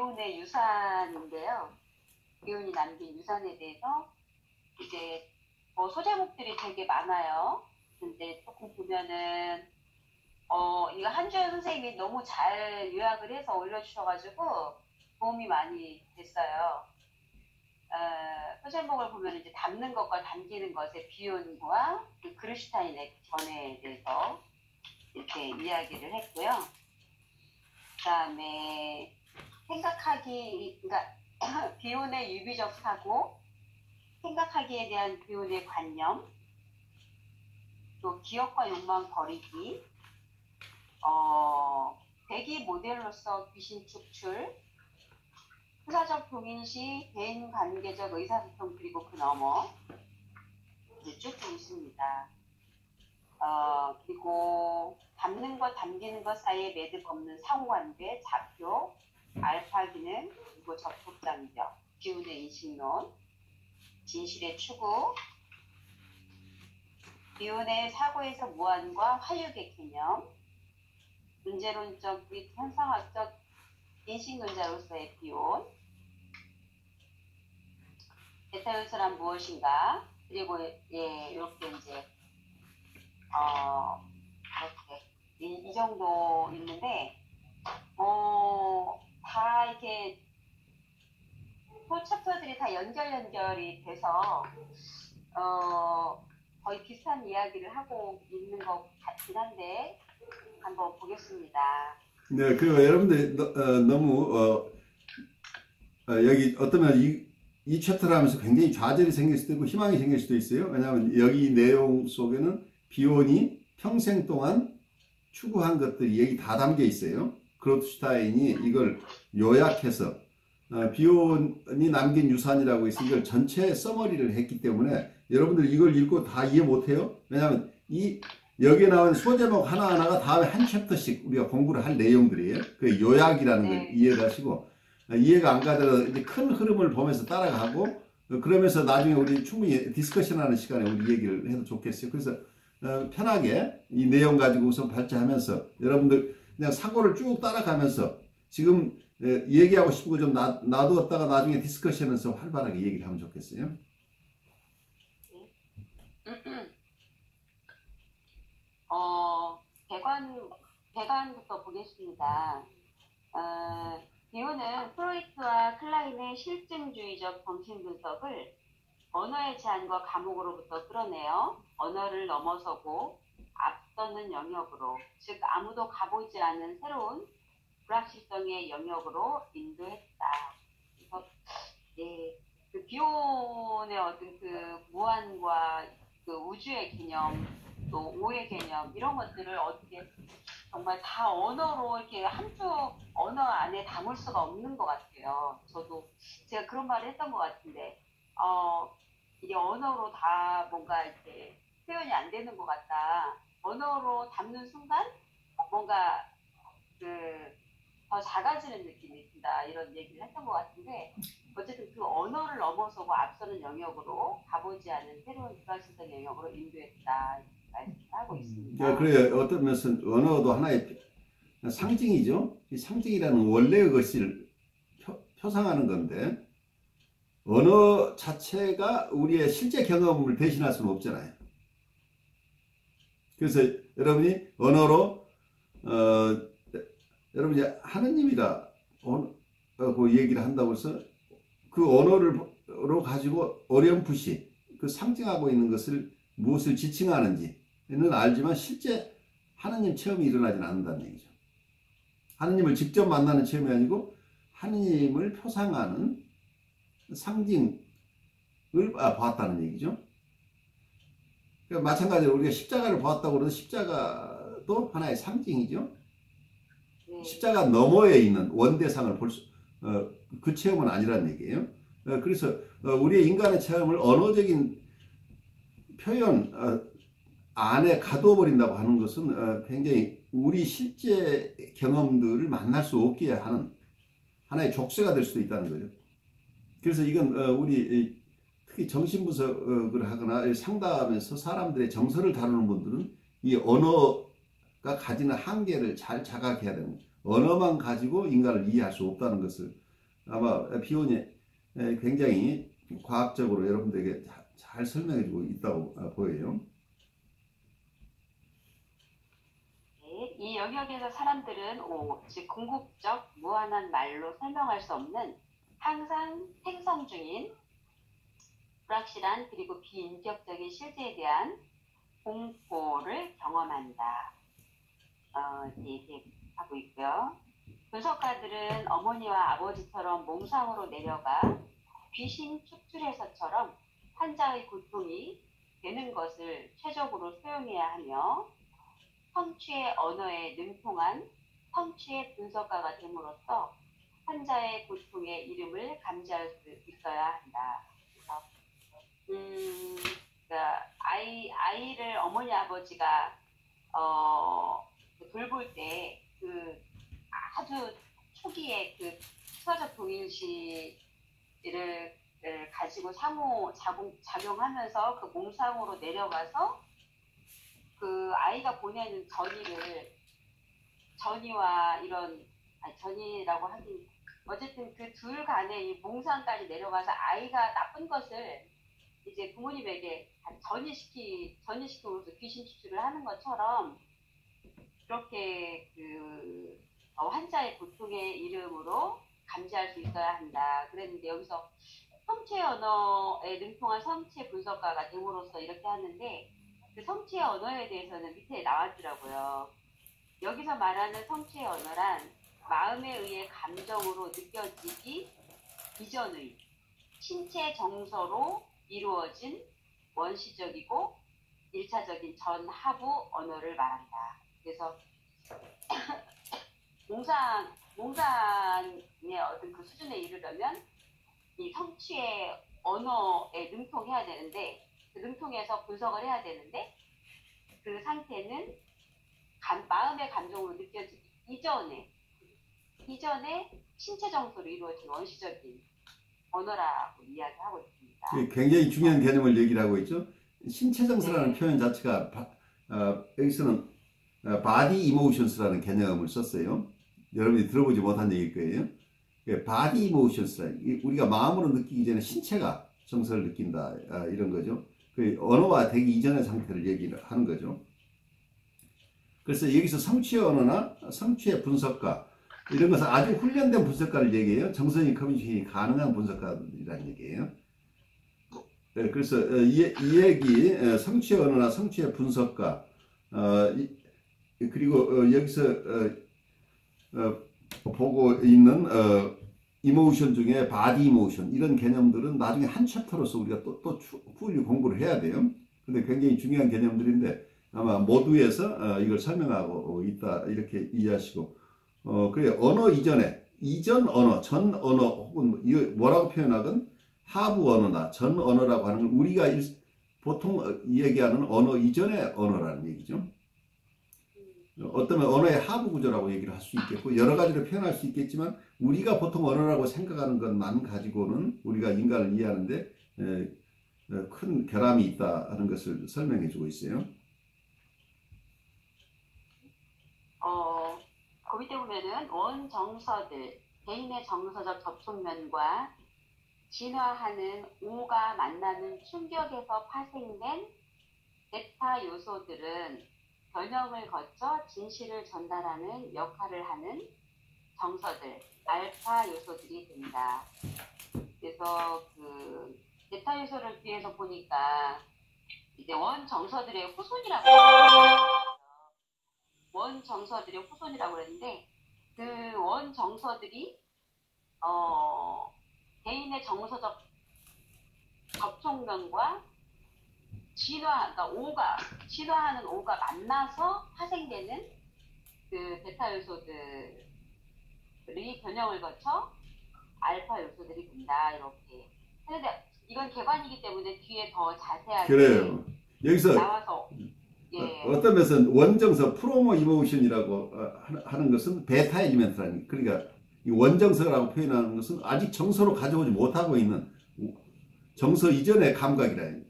비혼의 유산인데요. 비혼이 남긴 유산에 대해서 이제 뭐 소제목들이 되게 많아요. 근데 조금 보면은 이거 한주연 선생님이 너무 잘 요약을 해서 올려주셔가지고 도움이 많이 됐어요. 소제목을 보면 이제 담는 것과 담기는 것의 비혼과 그 그르슈타인의 견해에 대해서 이렇게 이야기를 했고요. 그 다음에 생각하기, 그러니까 비혼의 유비적 사고, 생각하기에 대한 비혼의 관념, 또 기억과 욕망 버리기, 대기 모델로서 귀신 축출, 후사적 동인시, 대인관계적 의사소통, 그리고 그 너머 이제 쭉 있습니다. 그리고 담는 것, 담기는 것 사이에 매듭 없는 상호관계, 좌표, 알파 기능, 그리고 접촉장벽, 비운의 인식론, 진실의 추구, 비운의 사고에서 무한과 화육의 개념, 문제론적 및 현상학적 인식론자로서의 비운, 베타 요소란 무엇인가, 그리고 이렇게 이제 이렇게 이 정도 있는데 다 이렇게 챕터들이 다 연결이 돼서 거의 비슷한 이야기를 하고 있는 것 같긴 한데 한번 보겠습니다. 네, 그리고 여러분들 너무 여기 어떠면 이 챕터를 하면서 굉장히 좌절이 생길 수도 있고 희망이 생길 수도 있어요. 왜냐하면 여기 내용 속에는 비혼이 평생 동안 추구한 것들이 여기 다 담겨 있어요. 크로트슈타인이 이걸 요약해서 비혼이 남긴 유산이라고 해서 이걸 전체 서머리를 했기 때문에 여러분들 이걸 읽고 다 이해 못해요. 왜냐하면 여기에 나온 소제목 하나하나가 다음에 한 챕터씩 우리가 공부를 할 내용들이에요. 그 요약이라는 걸 이해를 하시고 이해가 안 가더라도 이제 큰 흐름을 보면서 따라가고 그러면서 나중에 우리 충분히 디스커션하는 시간에 우리 얘기를 해도 좋겠어요. 그래서 편하게 이 내용 가지고 우선 발제하면서 여러분들 그냥 사고를 쭉 따라가면서 지금 얘기하고 싶은 거 좀 놔두었다가 나중에 디스커션에서 활발하게 얘기를 하면 좋겠어요. 배관부터 보겠습니다. 비혼은 프로이트와 클라인의 실증주의적 정신분석을 언어의 제한과 감옥으로부터 끌어내어 언어를 넘어서고 앞서는 영역으로, 즉 아무도 가보지 않은 새로운 불확실성의 영역으로 인도했다. 그래서 그 비혼의 어떤 그 무한과 그 우주의 개념, 또 오의 개념 이런 것들을 어떻게 정말 다 언어로 이렇게 한쪽 언어 안에 담을 수가 없는 것 같아요. 저도 제가 그런 말을 했던 것 같은데 이게 언어로 다 뭔가 이렇게 표현이 안 되는 것 같다. 언어로 담는 순간 뭔가 더 작아지는 느낌이 든다. 이런 얘기를 했던 것 같은데 어쨌든 그 언어를 넘어서고 앞서는 영역으로 가보지 않은 새로운 불확실성 영역으로 인도했다. 하고 있습니다. 그래요. 어떤 면에서 언어도 하나의 상징이죠. 이 상징이라는 원래의 것을 표상하는 건데 언어 자체가 우리의 실제 경험을 대신할 수는 없잖아요. 그래서 여러분이 언어로 여러분이 하느님이라고 얘기를 한다고 해서 그 언어로 가지고 어렴풋이 그 상징하고 있는 것을 무엇을 지칭하는지는 알지만 실제 하느님 체험이 일어나지는 않는다는 얘기죠. 하느님을 직접 만나는 체험이 아니고 하느님을 표상하는 상징을 보았다는 얘기죠. 그러니까 마찬가지로 우리가 십자가를 보았다고 그래도 십자가도 하나의 상징이죠. 십자가 너머에 있는 원대상을 볼 그 체험은 아니라는 얘기예요. 그래서 우리의 인간의 체험을 언어적인 표현 안에 가두어 버린다고 하는 것은 굉장히 우리 실제 경험들을 만날 수 없게 하는 하나의 족쇄가 될 수도 있다는 거죠. 그래서 이건 우리 특히 정신분석을 하거나 상담하면서 사람들의 정서를 다루는 분들은 이 언어가 가지는 한계를 잘 자각해야 됩니다. 언어만 가지고 인간을 이해할 수 없다는 것을 아마 비혼이 굉장히 과학적으로 여러분들에게 잘 설명해주고 있다고 보여요. 네, 이 영역에서 사람들은 즉 궁극적 무한한 말로 설명할 수 없는 항상 생성 중인 불확실한 그리고 비인격적인 실제에 대한 공포를 경험한다. 얘기하고 있고요. 분석가들은 어머니와 아버지처럼 몽상으로 내려가 귀신 축출해서처럼 환자의 고통이 되는 것을 최적으로 수용해야 하며 성취의 언어에 능통한 성취의 분석가가 됨으로써 환자의 고통의 이름을 감지할 수 있어야 한다. 그러니까 아이를 어머니 아버지가 돌볼 때 그 아주 초기에 그 추가적 동일시를 가지고 작용하면서 그 몽상으로 내려가서 그 아이가 보내는 전이와 전이라고 하긴 어쨌든 그 둘 간의 이 몽상까지 내려가서 아이가 나쁜 것을 이제 부모님에게 전이시키면서 귀신 추출을 하는 것처럼 그렇게 환자의 고통의 이름으로 감지할 수 있어야 한다. 그랬는데 여기서 성취의 언어에 능통한 성취 분석가가 됨으로써 이렇게 하는데 그 성취의 언어에 대해서는 밑에 나왔더라고요. 여기서 말하는 성취의 언어란 마음에 의해 감정으로 느껴지기 이전의 신체 정서로 이루어진 원시적이고 일차적인 전하부 언어를 말한다. 그래서 몽상의 어떤 그 수준에 이르려면 이 성취의 언어에 능통해야 되는데 그 능통해서 분석을 해야 되는데 그 상태는 마음의 감정으로 느껴지기 이전에 신체 정서로 이루어진 원시적인 언어라고 이야기하고 있습니다. 굉장히 중요한 개념을 얘기를 하고 있죠. 신체 정서라는 표현 자체가 여기서는 body emotions라는 개념을 썼어요. 여러분이 들어보지 못한 얘기일 거예요. body emotions, 우리가 마음으로 느끼기 전에 신체가 정서를 느낀다, 이런 거죠. 그 언어가 되기 이전의 상태를 얘기를 하는 거죠. 그래서 여기서 성취의 언어나 성취의 분석가 이런 것은 아주 훈련된 분석가를 얘기해요. 정서적인 커뮤니케이션이 가능한 분석가이라는 얘기예요. 그래서 이 얘기 성취의 언어나 성취의 분석가 그리고 여기서 보고 있는 이모션 중에 바디 이모션 이런 개념들은 나중에 한 챕터로서 우리가 또 풀리 공부를 해야 돼요. 근데 굉장히 중요한 개념들인데 아마 모두에서 이걸 설명하고 있다 이렇게 이해하시고 그래 언어 이전 언어, 전 언어 혹은 이거 뭐라고 표현하건 하부 언어나 전 언어라고 하는 건 우리가 보통 얘기하는 언어 이전의 언어라는 얘기죠. 어떤 언어의 하부 구조라고 얘기를 할 수 있겠고 여러 가지로 표현할 수 있겠지만 우리가 보통 언어라고 생각하는 것만 가지고는 우리가 인간을 이해하는데 큰 결함이 있다는 것을 설명해 주고 있어요. 그 밑에 보면은 원정서들, 개인의 정서적 접촉면과 진화하는 오가 만나는 충격에서 파생된 베타 요소들은 변형을 거쳐 진실을 전달하는 역할을 하는 정서들, 알파 요소들이 된다. 그래서 그 베타 요소를 뒤에서 보니까 이제 원정서들의 후손이라고 그랬는데 그 원정서들이 개인의 정서적 접촉면과 그러니까 진화하는 오가 만나서 파생되는 그 베타 요소들이 변형을 거쳐 알파 요소들이 된다 이렇게. 근데 이건 개관이기 때문에 뒤에 더 자세하게 그래요. 여기서 나와서 어떤 면에서는 원정서 프로모 이모션이라고 하는 것은 베타 엘리멘트라는 그러니까 이 원정서라고 표현하는 것은 아직 정서로 가져오지 못하고 있는 정서 이전의 감각이라.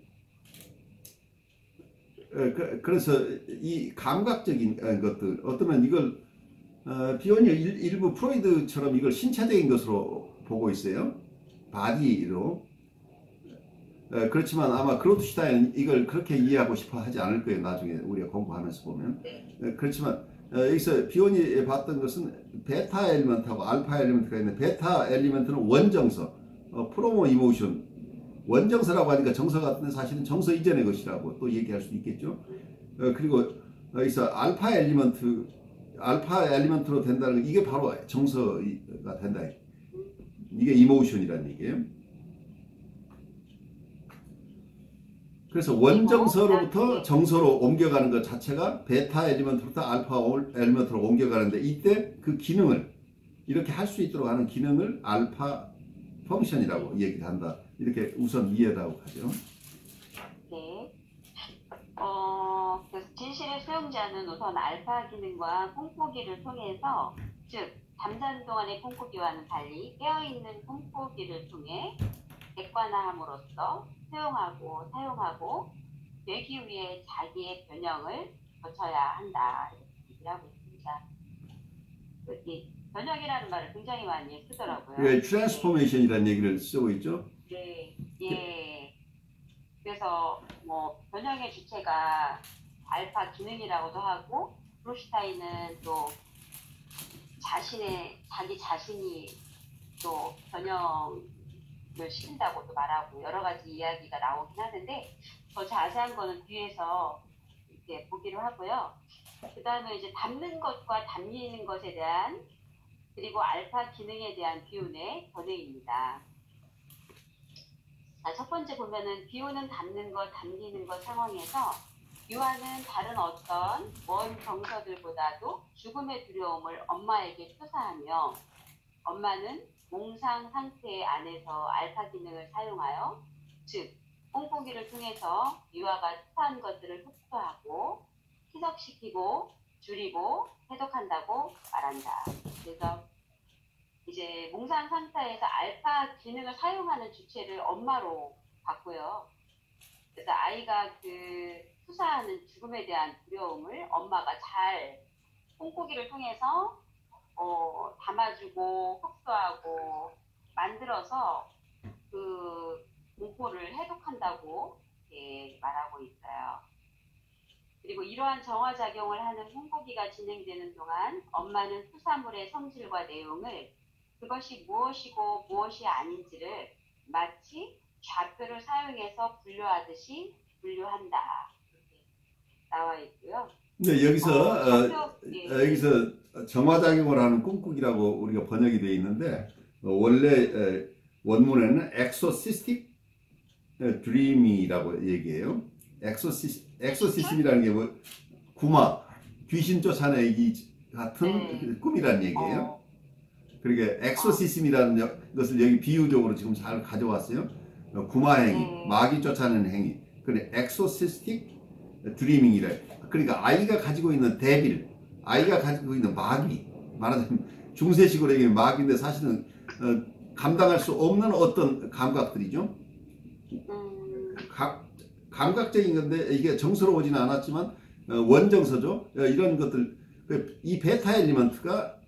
그래서 이 감각적인 것들 어쩌면 이걸 비혼이 일부 프로이드처럼 이걸 신체적인 것으로 보고 있어요. 바디로. 그렇지만 아마 그로트슈타인은 이걸 그렇게 이해하고 싶어 하지 않을 거예요. 나중에 우리가 공부하면서 보면. 그렇지만 여기서 비온이 봤던 것은 베타 엘리먼트하고 알파 엘리먼트가 있는데, 베타 엘리먼트는 원정서, 프로모 이모션, 원정서라고 하니까 정서 같은데 사실은 정서 이전의 것이라고 또 얘기할 수 있겠죠. 그리고 여기서 알파 엘리먼트로 된다는 건 이게 바로 정서가 된다. 이게 이모션이라는 얘기예요. 그래서 원정서로부터 정서로 옮겨가는 것 자체가 베타 엘리먼트부터 알파 엘리먼트로 옮겨가는데, 이때 그 기능을 이렇게 할 수 있도록 하는 기능을 알파 펑션이라고 얘기를 한다. 이렇게 우선 이해하고 가죠. 네. 그래서 진실의 수용자는 우선 알파 기능과 콩고기를 통해서, 즉 잠자는 동안의 콩고기와는 달리 깨어있는 콩고기를 통해 객관화함으로써 수용하고 사용하고 되기 위해 자기의 변형을 거쳐야 한다, 이렇게 얘기를 하고 있습니다. 이 변형이라는 말을 굉장히 많이 쓰더라고요. 네, 트랜스포메이션이라는 얘기를 쓰고 있죠. 네, 예. 그래서 뭐 변형의 주체가 알파 기능이라고도 하고, 브루슈타인은 또 자기 자신이 또 변형을 시킨다고도 말하고 여러 가지 이야기가 나오긴 하는데, 더 자세한 거는 뒤에서 이렇게 보기로 하고요. 그 다음에 이제 담는 것과 담기는 것에 대한, 그리고 알파 기능에 대한 비운의 번외입니다. 자, 첫 번째 보면은 비운은 담는 것, 담기는 것 상황에서 유아는 다른 어떤 먼 정서들보다도 죽음의 두려움을 엄마에게 투사하며, 엄마는 몽상 상태 안에서 알파 기능을 사용하여, 즉 뽕뽕이를 통해서 유아가 투사한 것들을 흡수하고 희석시키고 줄이고 해독한다고 말한다. 그래서 이제 몽상 상태에서 알파 기능을 사용하는 주체를 엄마로 봤고요. 그래서 아이가 그 투사하는 죽음에 대한 두려움을 엄마가 잘 콩고기를 통해서 담아주고 흡수하고 만들어서 그 공포를 해독한다고 이렇게 말하고 있어요. 그리고 이러한 정화작용을 하는 콩고기가 진행되는 동안 엄마는 투사물의 성질과 내용을, 그것이 무엇이고 무엇이 아닌지를 마치 좌표를 사용해서 분류하듯이 분류한다. 이렇게 나와 있고요. 네, 여기서 정화작용을 하는 꿈꾸기라고 우리가 번역이 되어 있는데, 원래 원문에는 엑소시스틱 드림이라고 얘기해요. 엑소시즘이라는 게 뭐 구마, 귀신 쫓아내기 같은 꿈이라는 얘기예요. 그러니까 엑소시즘이라는 것을 여기 비유적으로 지금 잘 가져왔어요. 구마 행위, 마귀 쫓아내는 행위. 그래, 엑소시스틱 드리밍이래. 그러니까 아이가 가지고 있는 데빌, 아이가 가지고 있는 마귀, 말하자면 중세식으로 얘기하면 마귀인데 사실은 감당할 수 없는 어떤 감각들이죠. 감각적인 건데 이게 정서로워지는 않았지만 원정서죠. 이런 것들, 이 베타 엘리먼트가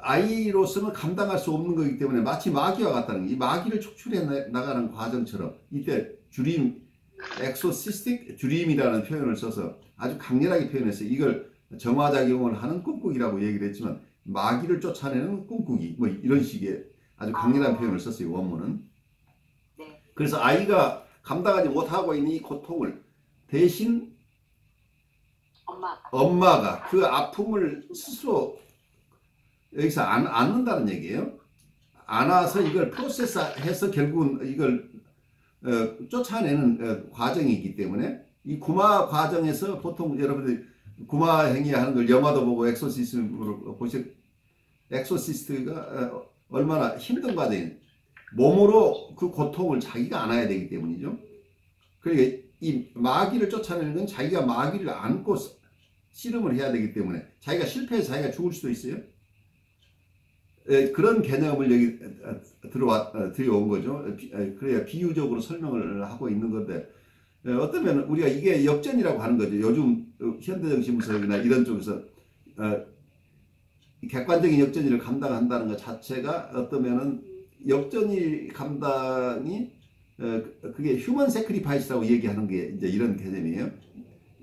아이로서는 감당할 수 없는 거기 때문에 마치 마귀와 같다는 거, 이 마귀를 촉출해 나가는 과정처럼 이때 드림, 엑소시스틱 드림이라는 표현을 써서 아주 강렬하게 표현했어요. 이걸 정화작용을 하는 꿈꾸기라고 얘기를 했지만 마귀를 쫓아내는 꿈꾸기, 뭐 이런 식의 아주 강렬한 표현을 썼어요, 원문은. 그래서 아이가 감당하지 못하고 있는 이 고통을 대신 엄마가 그 아픔을 스스로 여기서 안는다는 얘기예요. 안아서 이걸 프로세스해서 결국은 이걸 쫓아내는 과정이기 때문에, 이 구마 과정에서 보통 여러분들 구마 행위하는 걸 영화도 보고 엑소시스트로 보실, 엑소시스트가 얼마나 힘든 과정이에요. 몸으로 그 고통을 자기가 안아야 되기 때문이죠. 그러니까 이 마귀를 쫓아내는 건 자기가 마귀를 안고 씨름을 해야 되기 때문에 자기가 실패해서 자기가 죽을 수도 있어요. 그런 개념을 여기 들여온 거죠. 그래야 비유적으로 설명을 하고 있는 건데, 어쩌면 우리가 이게 역전이라고 하는 거죠. 요즘 현대정신분석이나 이런 쪽에서 객관적인 역전위를 감당한다는 것 자체가 어떠면은 역전위 감당이 그게 휴먼 세크리파이스라고 얘기하는 게 이제 이런 개념이에요.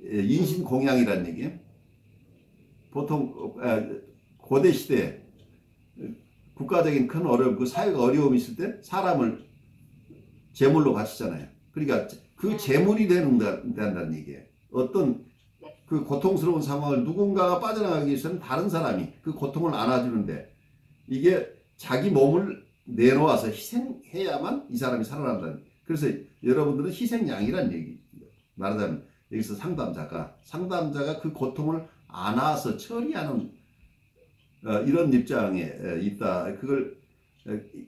인신 공양이라는 얘기예요. 보통 고대 시대에 국가적인 큰 어려움, 그 사회가 어려움이 있을 때 사람을 제물로 바치잖아요. 그러니까 그 제물이 된다는 얘기예요. 어떤 그 고통스러운 상황을 누군가가 빠져나가기 위해서는 다른 사람이 그 고통을 안아주는데 이게 자기 몸을 내놓아서 희생해야만 이 사람이 살아난다는. 그래서 여러분들은 희생양이라는 얘기. 말하자면 여기서 상담자가 그 고통을 안아서 처리하는 이런 입장에 있다. 그걸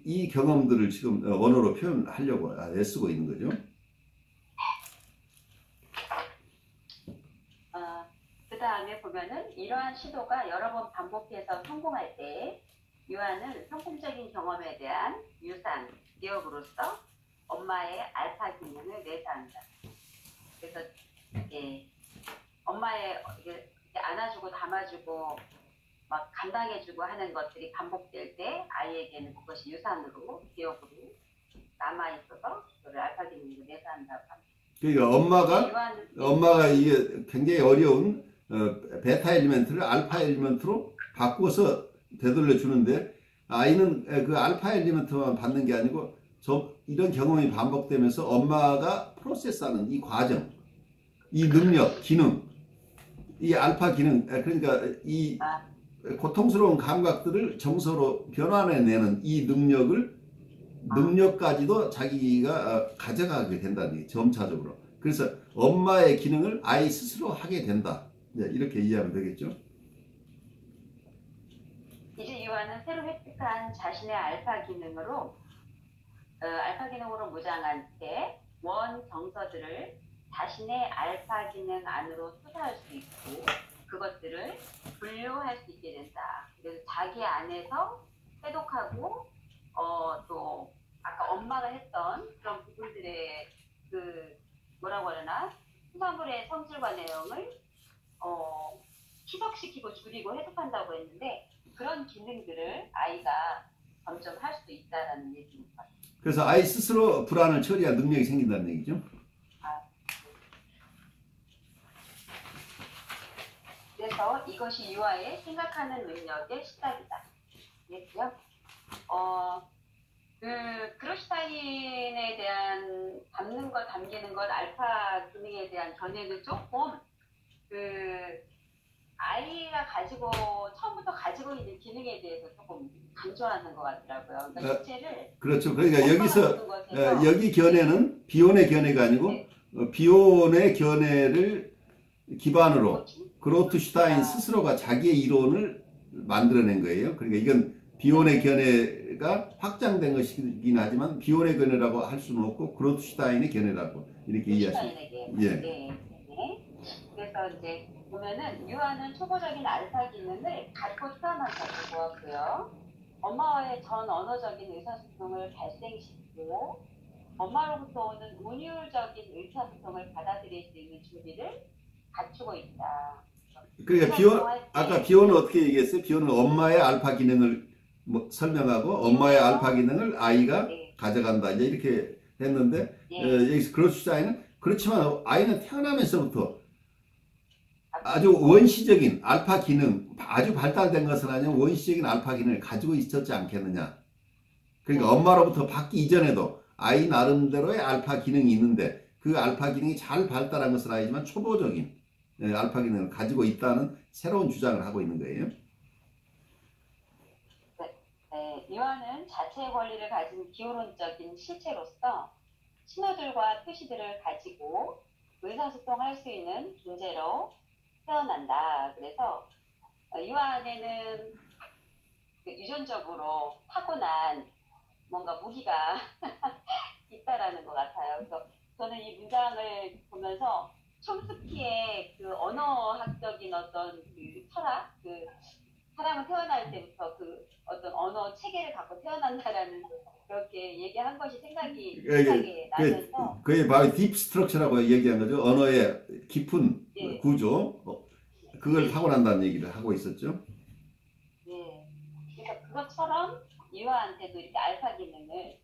이 경험들을 지금 언어로 표현하려고 애쓰고 있는 거죠. 그 다음에 보면은 이러한 시도가 여러 번 반복해서 성공할 때 유아는 성공적인 경험에 대한 유산, 기억으로서 엄마의 알파 기능을 내사한다. 그래서 엄마의 이렇게 안아주고 담아주고 막 감당해주고 하는 것들이 반복될 때 아이에게는 그것이 유산으로 기억으로 남아있어서 그걸 알파 기능으로 내사한다고 합니다. 그러니까 엄마가 이게 굉장히 어려운 베타 엘리멘트를 알파 엘리멘트로 바꿔서 되돌려 주는데 아이는 그 알파 엘리멘트만 받는 게 아니고 이런 경험이 반복되면서 엄마가 프로세스하는 이 과정, 이 능력, 기능, 이 알파 기능, 그러니까 이 고통스러운 감각들을 정서로 변환해내는 이 능력까지도 자기가 가져가게 된다는 얘기, 점차적으로. 그래서 엄마의 기능을 아이 스스로 하게 된다. 이렇게 이해하면 되겠죠. 이제 유아는 새로 획득한 자신의 알파 기능으로 무장한 채 원 정서들을 자신의 알파 기능 안으로 투사할 수 있고 그것들을 분류할 수 있게 된다. 그래서 자기 안에서 해독하고 또 아까 엄마가 했던 그런 부분들의 그 뭐라고 하려나 수산물의 성질과 내용을 희석시키고 줄이고 해석한다고 했는데 그런 기능들을 아이가 점점 할 수 있다라는 얘기입니다. 그래서 아이 스스로 불안을 처리할 능력이 생긴다는 얘기죠. 그래서 이것이 유아의 생각하는 능력의 시작이다. 됐고요. 그루슈타인에 대한 담는 것, 담기는 것, 알파 기능에 대한 견해는 조금 아이가 처음부터 가지고 있는 기능에 대해서 조금 강조하는 것 같더라고요. 그러니까 실제를 그렇죠. 그러니까 여기 견해는 비혼의 견해가 아니고 비혼의 견해를 기반으로 그로트슈타인 스스로가 자기의 이론을 만들어낸 거예요. 그러니까 이건 비혼의 견해가 확장된 것이긴 하지만 비혼의 견해라고 할 수는 없고 그로트슈타인의 견해라고 이렇게 이해하시면 돼요. 네. 그래서 이제 보면은 유아는 초보적인 알파 기능을 갖고 태어난다고 보았고요. 엄마와의 전 언어적인 의사소통을 발생시키고 엄마로부터 오는 운율적인 의사소통을 받아들일 수 있는 준비를 갖추고 있다. 그러니까 아까 비혼은 어떻게 얘기했어요? 비혼은 엄마의 알파 기능을 설명하고 엄마의 알파 기능을 아이가 가져간다. 이제 이렇게 했는데 여기서 그로슈타인은 그렇지만 아이는 태어나면서부터 아주 원시적인 알파 기능, 아주 발달된 것은 아니면 원시적인 알파 기능을 가지고 있었지 않겠느냐. 그러니까 엄마로부터 받기 이전에도 아이 나름대로의 알파 기능이 있는데 그 알파 기능이 잘 발달한 것은 아니지만 초보적인 알파 기능을 가지고 있다는 새로운 주장을 하고 있는 거예요. 유아는 자체의 권리를 가진 기호론적인 실체로서 신호들과 표시들을 가지고 의사소통할 수 있는 존재로 태어난다. 그래서 유아 안에는 유전적으로 타고난 뭔가 무기가 있다라는 것 같아요. 그래서 저는 이 문장을 보면서 촘스키의 그 언어학적인 어떤 그 철학, 사람은 태어날 때부터 그 어떤 언어 체계를 갖고 태어난다라는 그렇게 얘기한 것이 생각이 나면서 그게 바로 딥 스트럭처라고 얘기한 거죠. 언어의 깊은 구조, 그걸 타고난다는 얘기를 하고 있었죠. 네. 그것처럼 유아한테도 이렇게 알파 기능을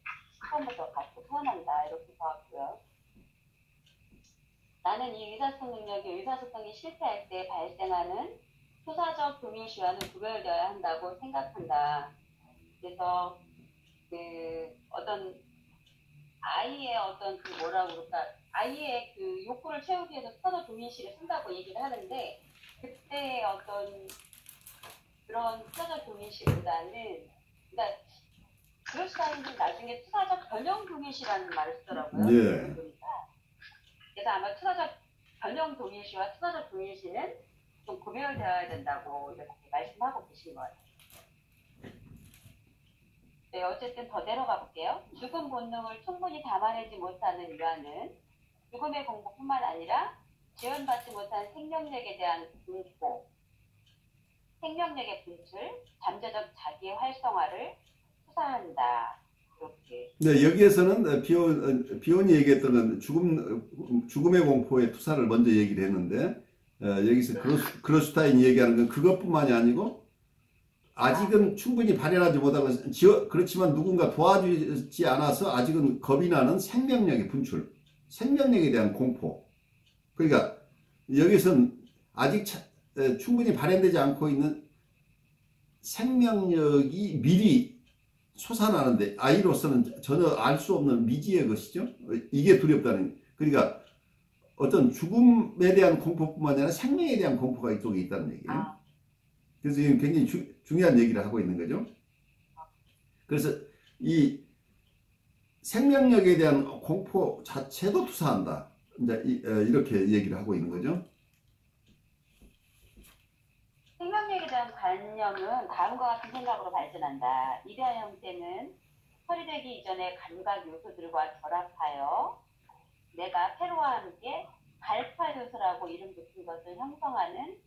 처음부터 갖고 태어난다 이렇게 봐왔고요. 나는 이 의사소통 능력이 의사소통이 실패할 때 발생하는 투사적 동일시와는 구별되어야 한다고 생각한다. 그래서 그 어떤 아이의 어떤 그 뭐라고 그럴까, 아이의 그 욕구를 채우기 위해서 투사적 동일시를 쓴다고 얘기를 하는데, 그때 어떤 그런 투사적 동일시보다는, 그러니까 그럴싸이는 나중에 투사적 변형 동일시라는 말을 쓰더라고요. 네. 그래서 아마 투사적 변형 동일시와 투사적 동일시는 좀 구별되어야 된다고 이렇게 말씀하고 계신 것 같아요. 네, 어쨌든 더 내려가 볼게요. 죽음 본능을 충분히 담아내지 못하는 유아는 죽음의 공포뿐만 아니라 지원받지 못한 생명력에 대한 공포, 생명력의 분출, 잠재적 자기의 활성화를 투사한다. 이렇게. 네, 여기에서는 비온이 얘기했던 건 죽음의 공포의 투사를 먼저 얘기를 했는데, 여기서 그로스타인이 얘기하는 건 그것뿐만이 아니고, 아직은 충분히 발현하지 못하고, 그렇지만 누군가 도와주지 않아서 아직은 겁이 나는 생명력의 분출, 생명력에 대한 공포. 그러니까 여기서는 아직 충분히 발현되지 않고 있는 생명력이 미리 솟아나는데 아이로서는 전혀 알 수 없는 미지의 것이죠. 이게 두렵다는. 그러니까 어떤 죽음에 대한 공포뿐만 아니라 생명에 대한 공포가 이쪽에 있다는 얘기예요. 그래서 지금 굉장히 중요한 얘기를 하고 있는 거죠. 그래서 이 생명력에 대한 공포 자체도 투사한다. 이제 이렇게 얘기를 하고 있는 거죠. 생명력에 대한 관념은 다음과 같은 생각으로 발전한다. 이러한 형태는 처리되기 이전의 감각 요소들과 결합하여 내가 테러와 함께 갈파 요소라고 이름 붙은 것을 형성하는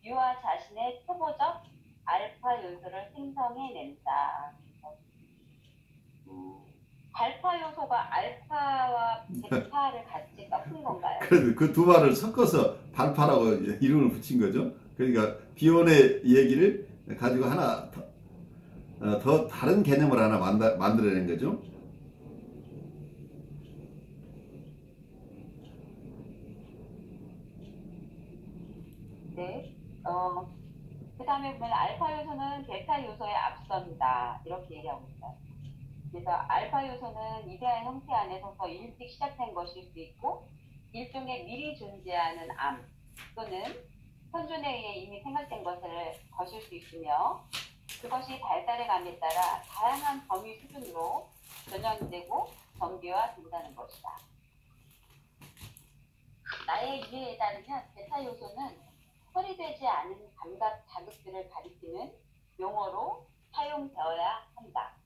유아 자신의 초보적 알파 요소를 생성해낸다. 갈파 요소가 알파와 베타를 같이 섞은 건가요? 그래서 그 두 말을 섞어서 발파라고 이름을 붙인 거죠. 그러니까 비온의 얘기를 가지고 하나 더 다른 개념을 하나 만들어낸 거죠. 네. 그 다음에 보면 알파 요소는 베타 요소에 앞선다. 이렇게 얘기하고 있어요. 그래서 알파 요소는 이데아 형태 안에서 일찍 시작된 것일 수 있고, 일종의 미리 존재하는 암 또는 현존에 의해 이미 생각된 것일 수 있으며, 그것이 발달해감에 따라 다양한 범위 수준으로 변형되고 정비화된다는 것이다. 나의 이해에 따르면 베타 요소는 처리되지 않은 감각 자극들을 가리키는 용어로 사용되어야 한다.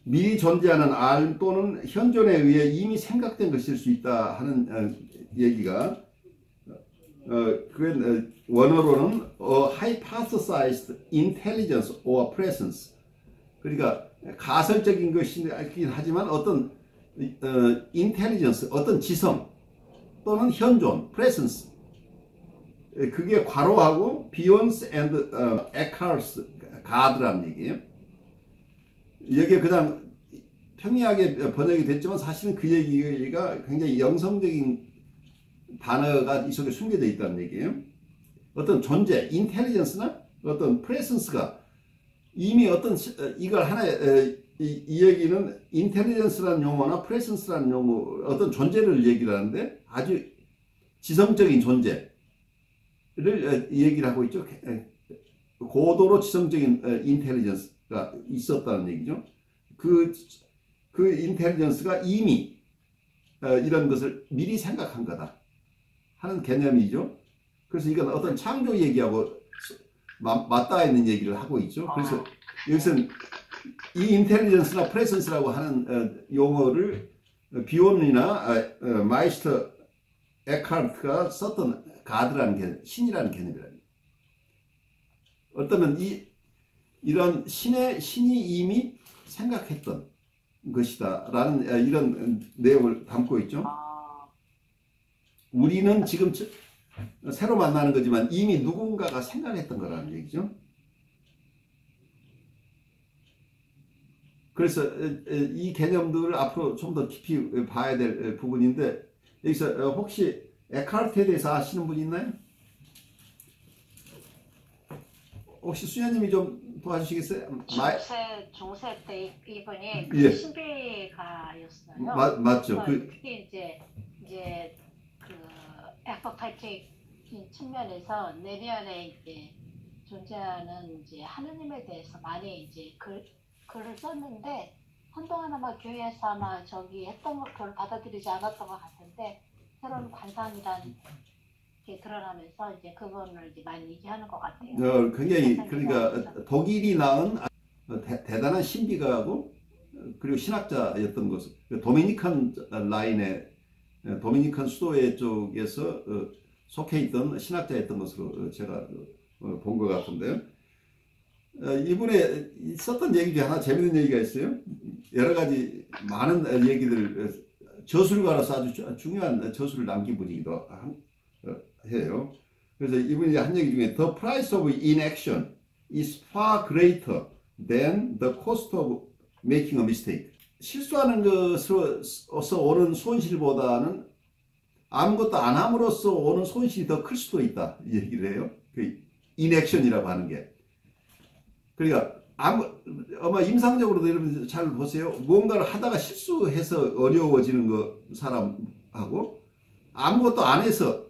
미리 존재하는 알 또는 현존에 의해 이미 생각된 것일 수 있다 하는 얘기가 그건 원어로는 hypothesized intelligence or presence, 그러니까 가설적인 것이긴 하지만 어떤 intelligence, 어떤 지성 또는 현존, presence, 그게 괄호하고 Beyonce and Eckhart's God라는 얘기예요. 여기에 그냥 평이하게 번역이 됐지만 사실은 그 얘기가 굉장히 영성적인 단어가 이 속에 숨겨져 있다는 얘기예요. 어떤 존재, 인텔리전스나 어떤 프레센스가 이미 어떤 이걸 하나의 이 얘기는 인텔리전스라는 용어나 프레센스라는 용어, 어떤 존재를 얘기를 하는데 아주 지성적인 존재를 얘기를 하고 있죠. 고도로 지성적인 인텔리전스가 있었다는 얘기죠. 그 인텔리전스가 이미 이런 것을 미리 생각한 거다 하는 개념이죠. 그래서 이건 어떤 창조 얘기하고 맞닿아 있는 얘기를 하고 있죠. 그래서 여기서는 이 인텔리전스나 프레센스라고 하는 용어를 비온이나 마이스터 에카르트가 썼던 가드라는 개념, 신이라는 개념이라는. 어쩌면 이런 신이 이미 생각했던 것이다라는 이런 내용을 담고 있죠. 우리는 지금 새로 만나는 거지만 이미 누군가가 생각했던 거라는 얘기죠. 그래서 이 개념들을 앞으로 좀 더 깊이 봐야 될 부분인데 여기서 혹시 에카르트에 대해서 아시는 분 있나요? 혹시 수녀님이 좀 도와주시겠어요? 중세 때 이분이 예. 신비가였어요. 맞죠. 그게 이제 그 에포카틱인 측면에서 내면에 이제 존재하는 이제 하느님에 대해서 많이 이제 글을 썼는데 한동안 아마 교회에서 아마 저기 했던 걸 그걸 받아들이지 않았던 것 같은데 새로운 관상이란 게 드러나면서 이제 그분을 이제 많이 얘기하는 것 같아요. 굉장히 그러니까 독일이 낳은 대단한 신비가하고 그리고 신학자였던 것을 도미니칸 라인의 도미니칸 수도회 쪽에서 속해 있던 신학자였던 것으로 제가 본 것 같은데요. 이분의 썼던 얘기 중에 하나 재밌는 얘기가 있어요. 여러 가지 많은 얘기들 저술가로서 아주 중요한 저술을 남긴 분이기도 해요. 그래서 이분이 한 얘기 중에 The price of inaction is far greater than the cost of making a mistake. 실수하는 것으로서 오는 손실보다는 아무것도 안 함으로써 오는 손실이 더 클 수도 있다. 이 얘기를 해요. 그 inaction이라고 하는 게. 그러니까 아마 임상적으로도 여러분 잘 보세요. 뭔가를 하다가 실수해서 어려워지는 사람하고 아무것도 안 해서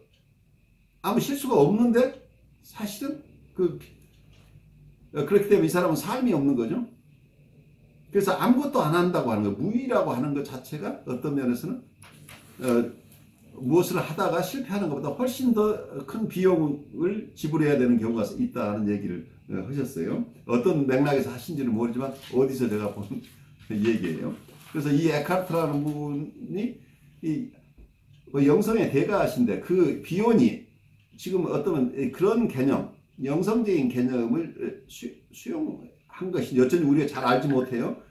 아무 실수가 없는데 사실은 그렇기 때문에 이 사람은 삶이 없는 거죠. 그래서 아무것도 안 한다고 하는 거, 무의라고 하는 것 자체가 어떤 면에서는 무엇을 하다가 실패하는 것보다 훨씬 더 큰 비용을 지불해야 되는 경우가 있다는 얘기를 하셨어요. 어떤 맥락에서 하신지는 모르지만 어디서 제가 본 얘기예요. 그래서 이 에카르트라는 분이 영성의 대가하신데 그 비혼이 지금 어떤 그런 개념, 영성적인 개념을 수용한 것이 여전히 우리가 잘 알지 못해요.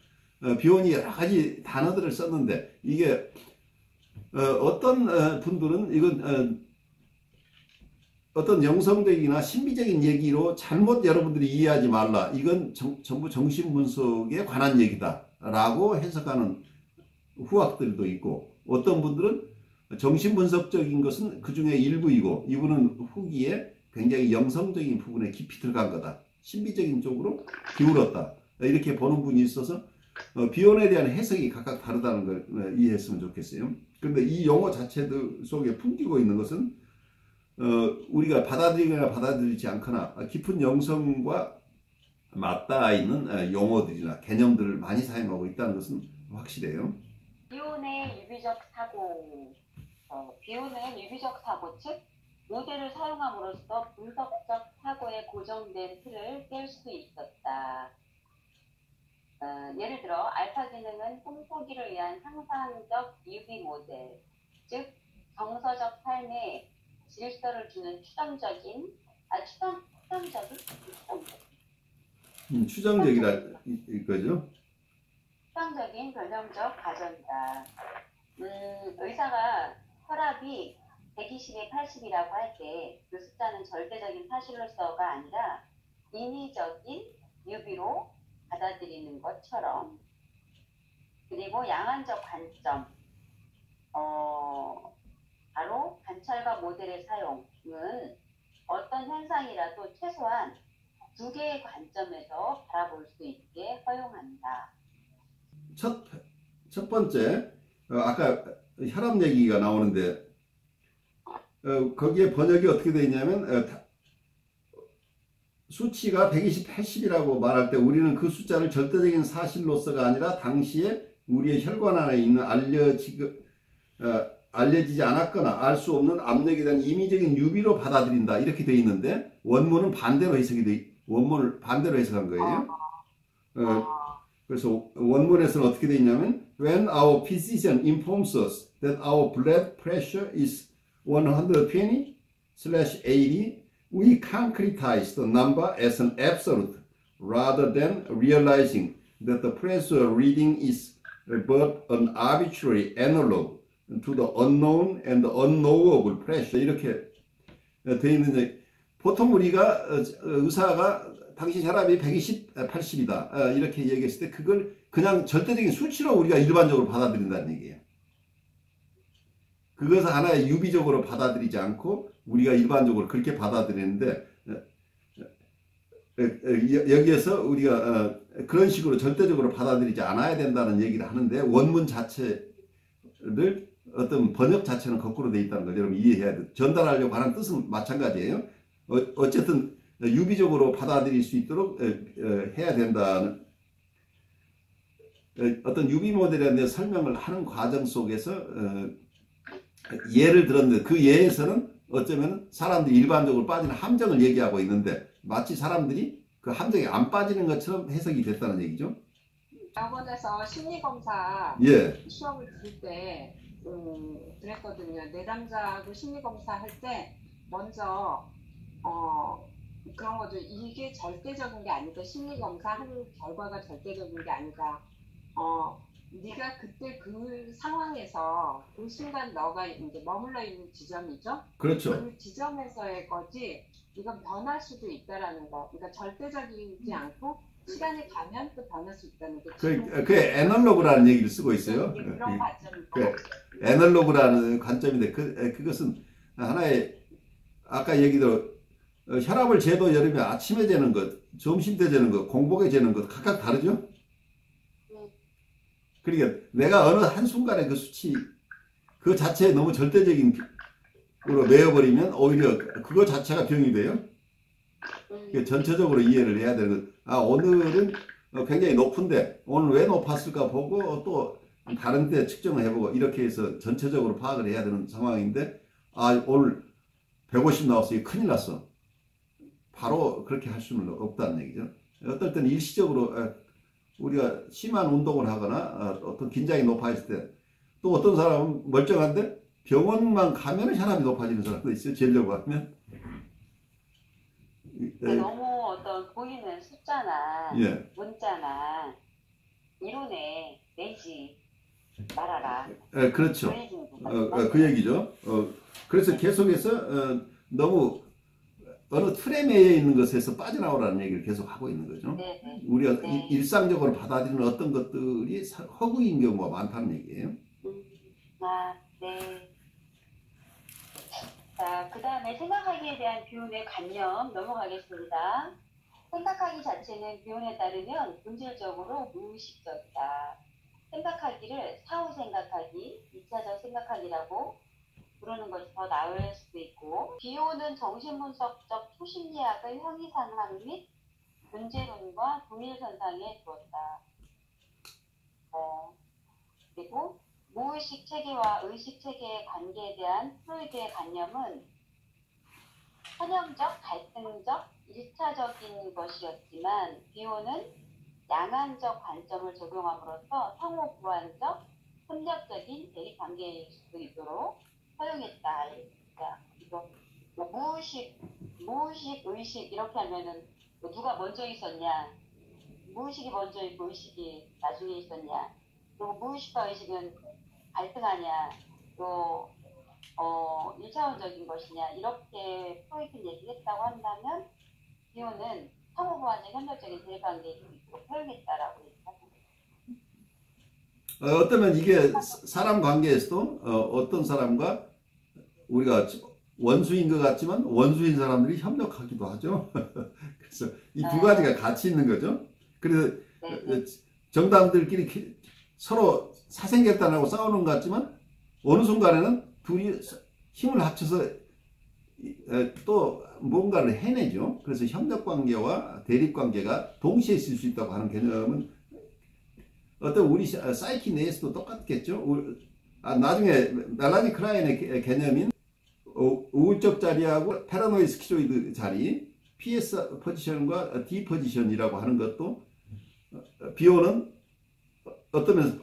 비혼이 여러 가지 단어들을 썼는데 이게 어떤 분들은 이건 어떤 영성적이나 신비적인 얘기로 잘못 여러분들이 이해하지 말라. 이건 전부 정신분석에 관한 얘기다 라고 해석하는 후학들도 있고 어떤 분들은 정신분석적인 것은 그 중에 일부이고 이분은 후기에 굉장히 영성적인 부분에 깊이 들어간 거다. 신비적인 쪽으로 기울었다. 이렇게 보는 분이 있어서 비혼에 대한 해석이 각각 다르다는 걸 이해했으면 좋겠어요. 그런데 이 용어 자체들 속에 풍기고 있는 것은 우리가 받아들이거나 받아들이지 않거나 깊은 영성과 맞닿아 있는 용어들이나 개념들을 많이 사용하고 있다는 것은 확실해요. 비혼의 유비적 사고, 비혼은 유비적 사고, 즉 모델을 사용함으로써 분석적 사고의 고정된 틀을 깰 수 있었다. 예를 들어 알파 기능은 꿈꾸기를 위한 상상적 유비 모델, 즉 정서적 삶에 질서를 주는 추정적이라 이거죠. 추상적인 변형적 가정이다. 의사가 혈압이 120에 80이라고 할 때 그 숫자는 절대적인 사실로서가 아니라 인위적인 유비로 받아들이는 것처럼, 그리고 양안적 관점, 바로 관찰과 모델의 사용은 어떤 현상이라도 최소한 두 개의 관점에서 바라볼 수 있게 허용한다. 첫 번째, 아까 혈압 얘기가 나오는데 거기에 번역이 어떻게 되어 있냐면 수치가 120, 80이라고 말할 때 우리는 그 숫자를 절대적인 사실로서가 아니라 당시에 우리의 혈관 안에 있는 알려지지 않았거나 알 수 없는 압력에 대한 임의적인 유비로 받아들인다. 이렇게 되어 있는데 원문을 반대로 해석한 거예요. 그래서 원문에서는 어떻게 되어 있냐면 When our physician informs us that our blood pressure is 120/80, we concretize the number as an absolute rather than realizing that the pressure reading is but an arbitrary analog to the unknown and the unknowable pressure. 이렇게 되어 있는데 보통 우리가 의사가 당신 혈압이 120, 80이다 이렇게 얘기했을 때 그걸 그냥 절대적인 수치로 우리가 일반적으로 받아들인다는 얘기예요. 그것을 하나의 유비적으로 받아들이지 않고 우리가 일반적으로 그렇게 받아들이는데 여기에서 우리가 그런 식으로 절대적으로 받아들이지 않아야 된다는 얘기를 하는데 원문 자체를 어떤 번역 자체는 거꾸로 되어 있다는 걸 여러분 이해해야 돼요. 전달하려고 하는 뜻은 마찬가지예요. 어쨌든 유비적으로 받아들일 수 있도록 해야 된다는 어떤 유비 모델에 대한 설명을 하는 과정 속에서 예를 들었는데 그 예에서는 어쩌면 사람들이 일반적으로 빠지는 함정을 얘기하고 있는데 마치 사람들이 그 함정에 안 빠지는 것처럼 해석이 됐다는 얘기죠. 학원에서 심리검사 예. 시험을 들 때 그랬거든요. 내담자하고 심리검사 할 때 먼저 그런 거죠. 이게 절대적인 게 아니다. 심리검사 하는 결과가 절대적인 게 아니다. 네가 그때 그 상황에서 그 순간 너가 이제 머물러 있는 지점이죠. 그렇죠. 그 지점에서의 거지. 이건 변할 수도 있다라는 거. 그러니까 절대적이지 않고 시간이 가면 또 변할 수 있다는 게. 그게 애널로그라는 얘기를 쓰고 있어요. 그런 관점이고. 애널로그라는 관점인데 그것은 하나의 아까 얘기대로 혈압을 재도 여름에 아침에 재는 것, 점심 때 재는 것, 공복에 재는 것 각각 다르죠. 그러니까 내가 어느 한순간에 그 수치 그 자체에 너무 절대적인 으로 매어버리면 오히려 그거 자체가 병이 돼요. 전체적으로 이해를 해야 되는 것. 오늘은 굉장히 높은데 오늘 왜 높았을까 보고 또 다른 데 측정을 해보고 이렇게 해서 전체적으로 파악을 해야 되는 상황인데 오늘 150 나왔어요. 큰일 났어. 바로 그렇게 할 수는 없다는 얘기죠. 어떨 때는 일시적으로 우리가 심한 운동을 하거나 어떤 긴장이 높아졌을 때 또 어떤 사람은 멀쩡한데 병원만 가면 혈압이 높아지는 사람도 있어요. 재려고 하면. 너무 어떤 보이는 숫자나 예. 문자나 이론에 내지 말아라. 그렇죠. 그 얘기죠. 그래서 계속해서 너무 어느 틀에 매여 있는 것에서 빠져나오라는 얘기를 계속 하고 있는 거죠. 네네. 우리가 네. 일상적으로 받아들이는 어떤 것들이 허구인 경우가 많다는 얘기예요. 네. 자, 그 다음에 생각하기에 대한 교훈의 관념 넘어가겠습니다. 생각하기 자체는 교훈에 따르면 본질적으로 무의식적이다. 생각하기를 사후 생각하기, 2차적 생각하기라고 부르는 것이 더 나을 수도 있고, 비오는 정신분석적 초심리학을 형이상학 및 문제론과 동일선상에 두었다. 그리고 무의식 체계와 의식 체계의 관계에 대한 프로이드의 관념은 선형적, 갈등적, 일차적인 것이었지만 비오는 양안적 관점을 적용함으로써 상호 보완적, 협력적인 대립 관계일 수도 있도록 허용했다. 이거 무의식, 의식 이렇게 하면은 누가 먼저 있었냐? 무의식이 먼저 있고 의식이 나중에 있었냐? 그리고 무의식과 의식은 갈등하냐? 또 1차원적인 것이냐? 이렇게 프로이트는 얘기를 했다고 한다면 비오는 상호보완적 협력적인 대립관계에 있도록 허용했다라고 얘기합니다. 어쩌면 이게 사람 관계에서도 어떤 사람과 우리가 원수인 것 같지만 원수인 사람들이 협력하기도 하죠. 그래서 이 두 가지가 같이 있는 거죠. 그래서 정당들끼리 서로 사생결단하고 싸우는 것 같지만 어느 순간에는 둘이 힘을 합쳐서 또 뭔가를 해내죠. 그래서 협력관계와 대립관계가 동시에 있을 수 있다고 하는 개념은 어떤 우리 사이키 내에서도 똑같겠죠. 나중에 멜라니 클라인의 개념인 우울적 자리하고 패러노이드 스키조이드 자리, PS 포지션과 D 포지션이라고 하는 것도 비오는 어떤 면에서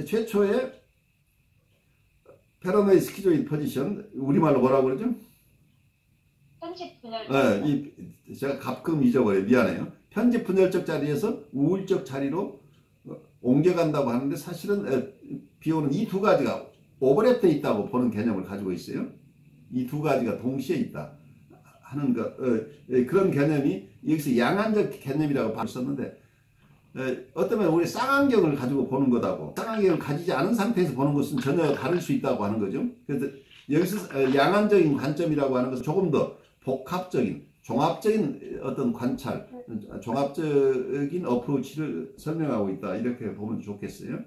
최초의 패러노이드 스키조이드 포지션, 우리말로 뭐라고 그러죠? 편집 분열적. 제가 가끔 잊어버려요. 미안해요. 편집 분열적 자리에서 우울적 자리로 옮겨간다고 하는데 사실은 비오는 이 두 가지가 오버랩되어 있다고 보는 개념을 가지고 있어요. 이 두 가지가 동시에 있다 하는 것, 그런 개념이 여기서 양안적 개념이라고 봤었는데 어쩌면 우리 쌍안경을 가지고 보는 것하고 쌍안경을 가지지 않은 상태에서 보는 것은 전혀 다를 수 있다고 하는 거죠. 그래서 여기서 양안적인 관점이라고 하는 것은 조금 더 복합적인 종합적인 어떤 관찰, 종합적인 어프로치를 설명하고 있다, 이렇게 보면 좋겠어요.